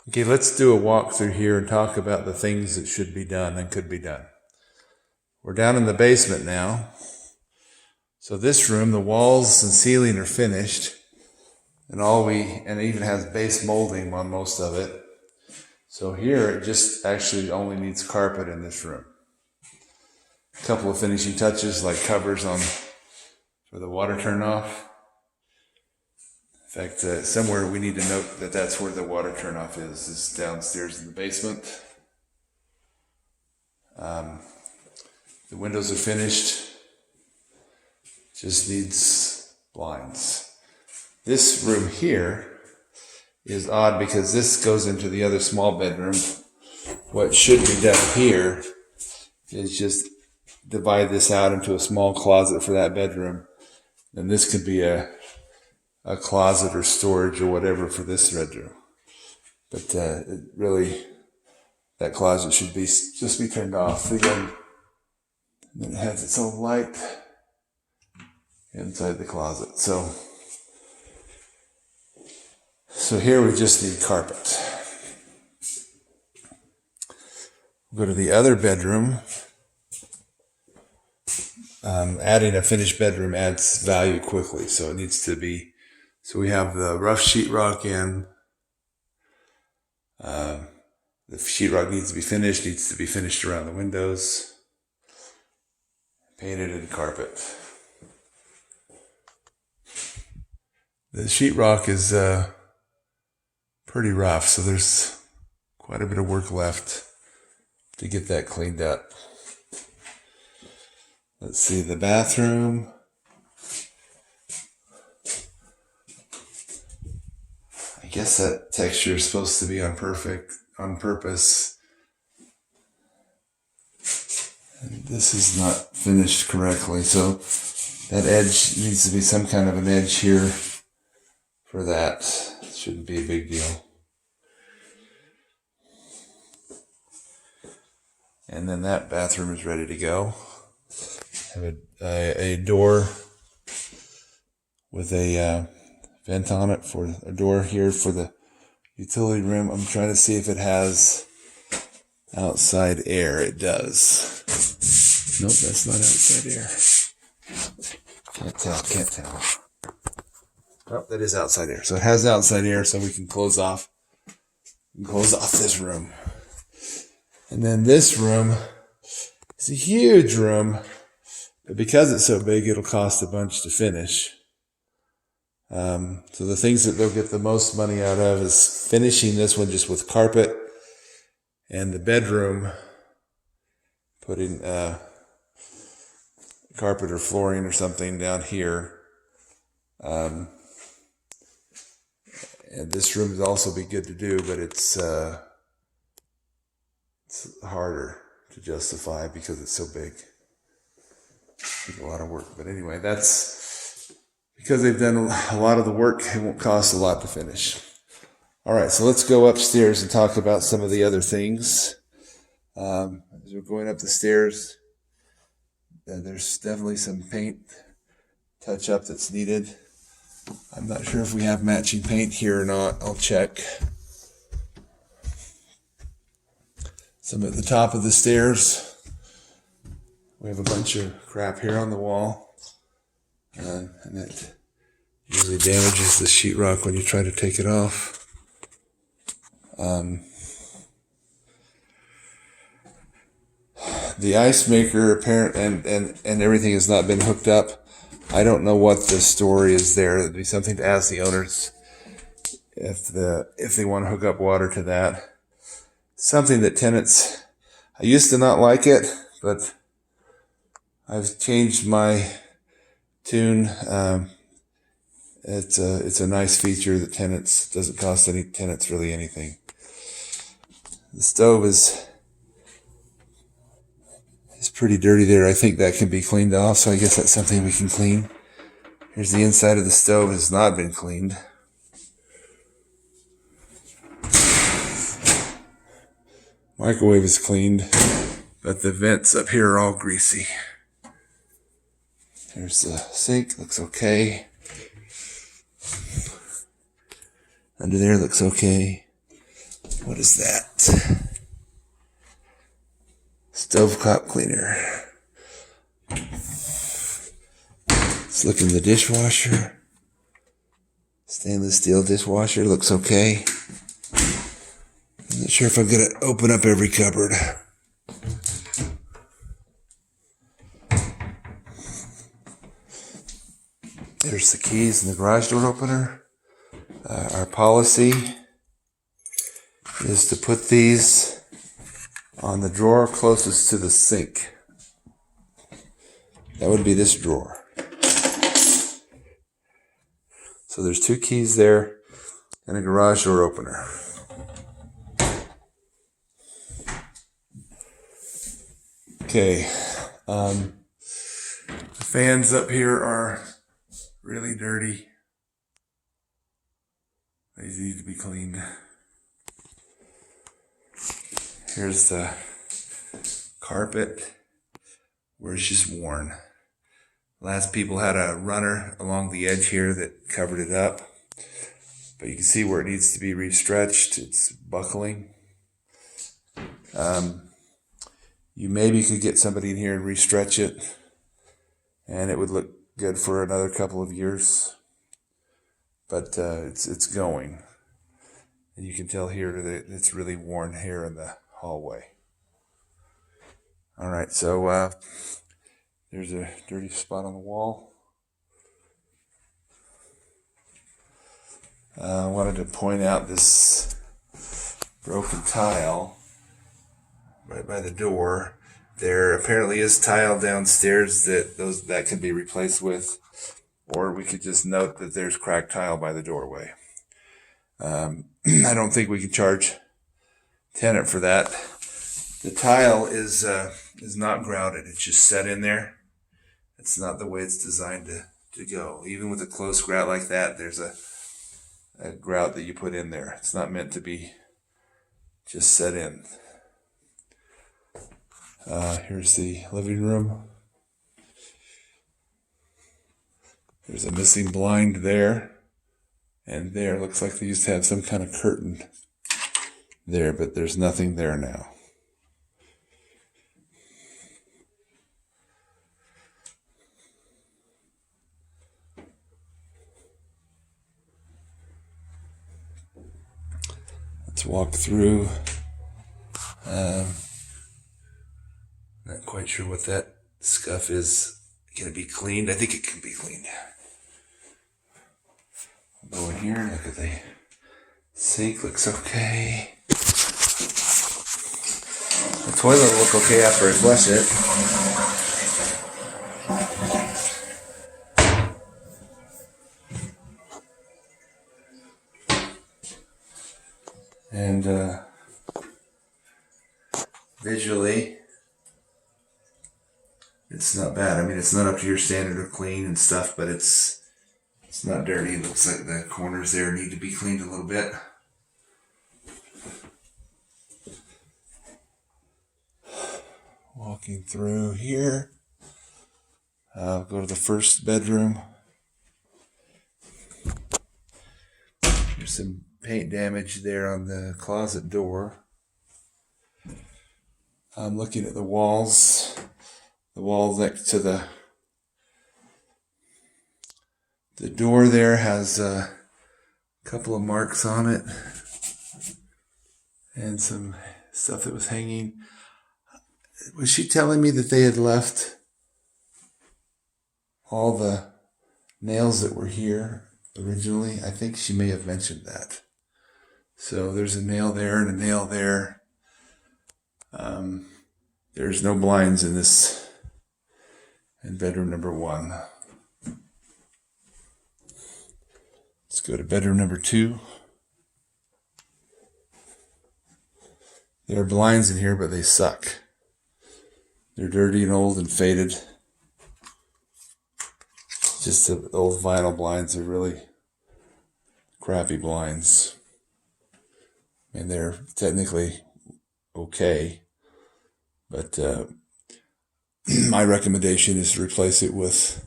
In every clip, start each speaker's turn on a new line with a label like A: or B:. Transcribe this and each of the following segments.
A: Okay, let's do a walkthrough here and talk about the things that should be done and could be done. We're down in the basement now. So this room, the walls and ceiling are finished, and it even has base molding on most of it. So here it just actually only needs carpet in this room. A couple of finishing touches like covers for the water turnoff. In fact, somewhere we need to note that that's where the water turnoff is downstairs in the basement. The windows are finished. Just needs blinds. This room here is odd because this goes into the other small bedroom. What should be done here is just divide this out into a small closet for that bedroom. And this could be a closet or storage or whatever for this bedroom. But really, that closet should just be turned off. Again, and then it has its own light inside the closet. So here we just need carpet. We'll go to the other bedroom. Adding a finished bedroom adds value quickly, so it needs to be. So we have the rough sheetrock in. The sheetrock needs to be finished around the windows. Painted and carpet. The sheetrock is pretty rough, so there's quite a bit of work left to get that cleaned up. Let's see, the bathroom. I guess that texture is supposed to be on purpose. And this is not finished correctly, so that edge needs to be some kind of an edge here for that. It shouldn't be a big deal. And then that bathroom is ready to go. Have a door with a vent on it for a door here for the utility room. I'm trying to see if it has outside air. It does. Nope, that's not outside air. Can't tell. Oh, that is outside air. So it has outside air, so we can close off this room. And then this room is a huge room, but because it's so big, it'll cost a bunch to finish. So the things that they'll get the most money out of is finishing this one just with carpet, and the bedroom, putting carpet or flooring or something down here. And this room would also be good to do, but it's harder to justify because it's so big. It's a lot of work. But anyway, that's because they've done a lot of the work. It won't cost a lot to finish. All right, so let's go upstairs and talk about some of the other things. As we're going up the stairs, there's definitely some paint touch-up that's needed. I'm not sure if we have matching paint here or not. I'll check. Some at the top of the stairs. We have a bunch of crap here on the wall. And it usually damages the sheetrock when you try to take it off. The ice maker and everything has not been hooked up. I don't know what the story is there. It'd be something to ask the owners if they want to hook up water to that. Something that tenants, I used to not like it, but I've changed my tune. It's a nice feature that doesn't cost any tenants really anything. The stove is pretty dirty there. I think that can be cleaned off, so I guess that's something we can clean. Here's the inside of the stove, has not been cleaned. Microwave is cleaned, but the vents up here are all greasy. There's the sink, looks okay. Under there looks okay. What is that? Stovetop cleaner. Let's look in the dishwasher. Stainless steel dishwasher looks okay. I'm not sure if I'm going to open up every cupboard. There's the keys and the garage door opener. Our policy is to put these on the drawer closest to the sink. That would be this drawer. So there's 2 keys there and a garage door opener. Okay. The fans up here are really dirty. They need to be cleaned. Here's the carpet where it's just worn. Last people had a runner along the edge here that covered it up. But you can see where it needs to be restretched. It's buckling. You maybe could get somebody in here and restretch it, and it would look good for another couple of years. But it's going. And you can tell here that it's really worn here in the hallway. All right, so there's a dirty spot on the wall. I wanted to point out this broken tile right by the door. There apparently is tile downstairs that can be replaced with, or we could just note that there's cracked tile by the doorway. I don't think we can charge tenant for that. The tile is not grouted. It's just set in there. It's not the way it's designed to go. Even with a close grout like that, there's a grout that you put in there. It's not meant to be just set in. Here's the living room. There's a missing blind there. And there, looks like they used to have some kind of curtain there, but there's nothing there now. Let's walk through. Not quite sure what that scuff is going to be cleaned. I think it can be cleaned. Go in here, look at the sink, looks okay. The toilet will look okay after I flush it. And visually, it's not bad. I mean, it's not up to your standard of clean and stuff, but it's not dirty. It looks like the corners there need to be cleaned a little bit. Walking through here. I'll go to the first bedroom. There's some paint damage there on the closet door. I'm looking at the walls. The wall next to the door there has a couple of marks on it and some stuff that was hanging. Was she telling me that they had left all the nails that were here originally? I think she may have mentioned that. So there's a nail there and a nail there. There's no blinds in bedroom number 1. Let's go to bedroom number 2. There are blinds in here, but they suck. They're dirty and old and faded. Just the old vinyl blinds are really crappy blinds. And they're technically okay. But my recommendation is to replace it with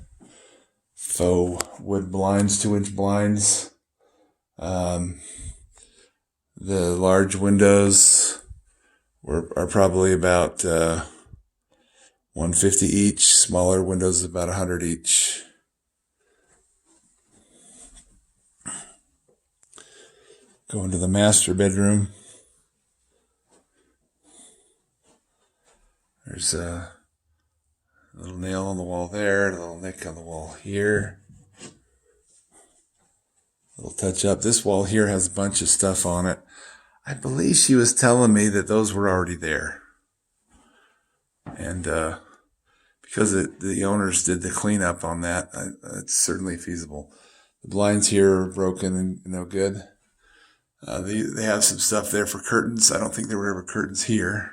A: faux wood blinds, 2-inch blinds. The The large windows are probably about 150 each. Smaller windows about 100 each. Go into the master bedroom. There's a little nail on the wall there, a little nick on the wall here. A little touch up. This wall here has a bunch of stuff on it. I believe she was telling me that those were already there. And because the owners did the cleanup on that, it's certainly feasible. The blinds here are broken and no good. They have some stuff there for curtains. I don't think there were ever curtains here.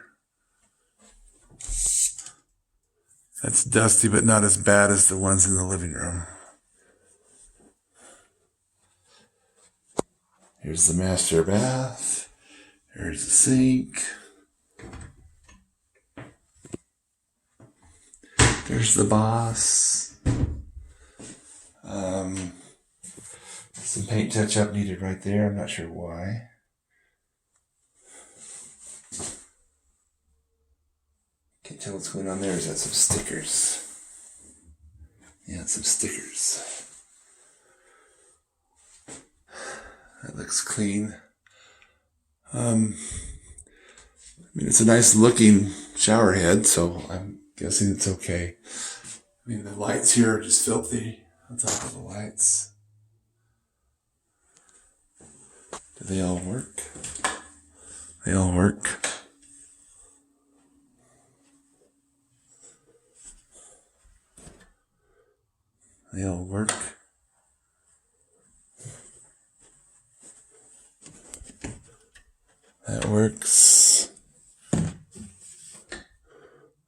A: That's dusty, but not as bad as the ones in the living room. Here's the master bath. There's the sink. There's the boss. Some paint touch-up needed right there. I'm not sure why. Can't tell what's going on there. Is that some stickers? Yeah, some stickers. That looks clean. I mean, it's a nice looking shower head, so I'm guessing it's okay. I mean, the lights here are just filthy on top of the lights. Do they all work? They all work. They all work. That works.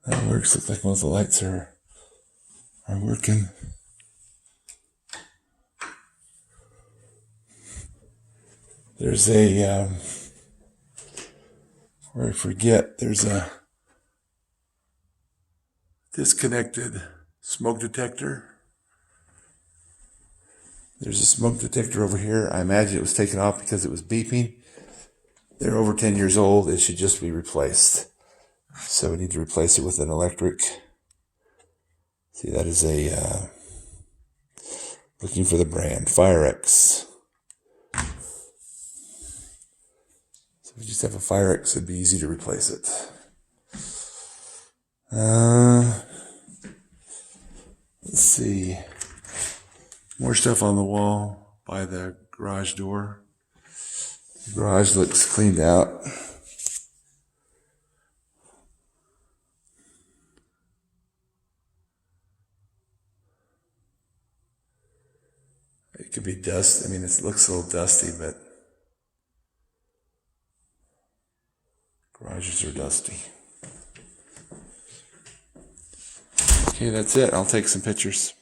A: That works. Looks like most of the lights are working. There's a, or I forget, there's a disconnected smoke detector. There's a smoke detector over here. I imagine it was taken off because it was beeping. They're over 10 years old. It should just be replaced. So we need to replace it with an electric. See, that is a, looking for the brand, FireX. So if we just have a FireX, it'd be easy to replace it. Let's see. More stuff on the wall by the garage door. The garage looks cleaned out. It could be dust. I mean, it looks a little dusty, but garages are dusty. Okay, that's it. I'll take some pictures.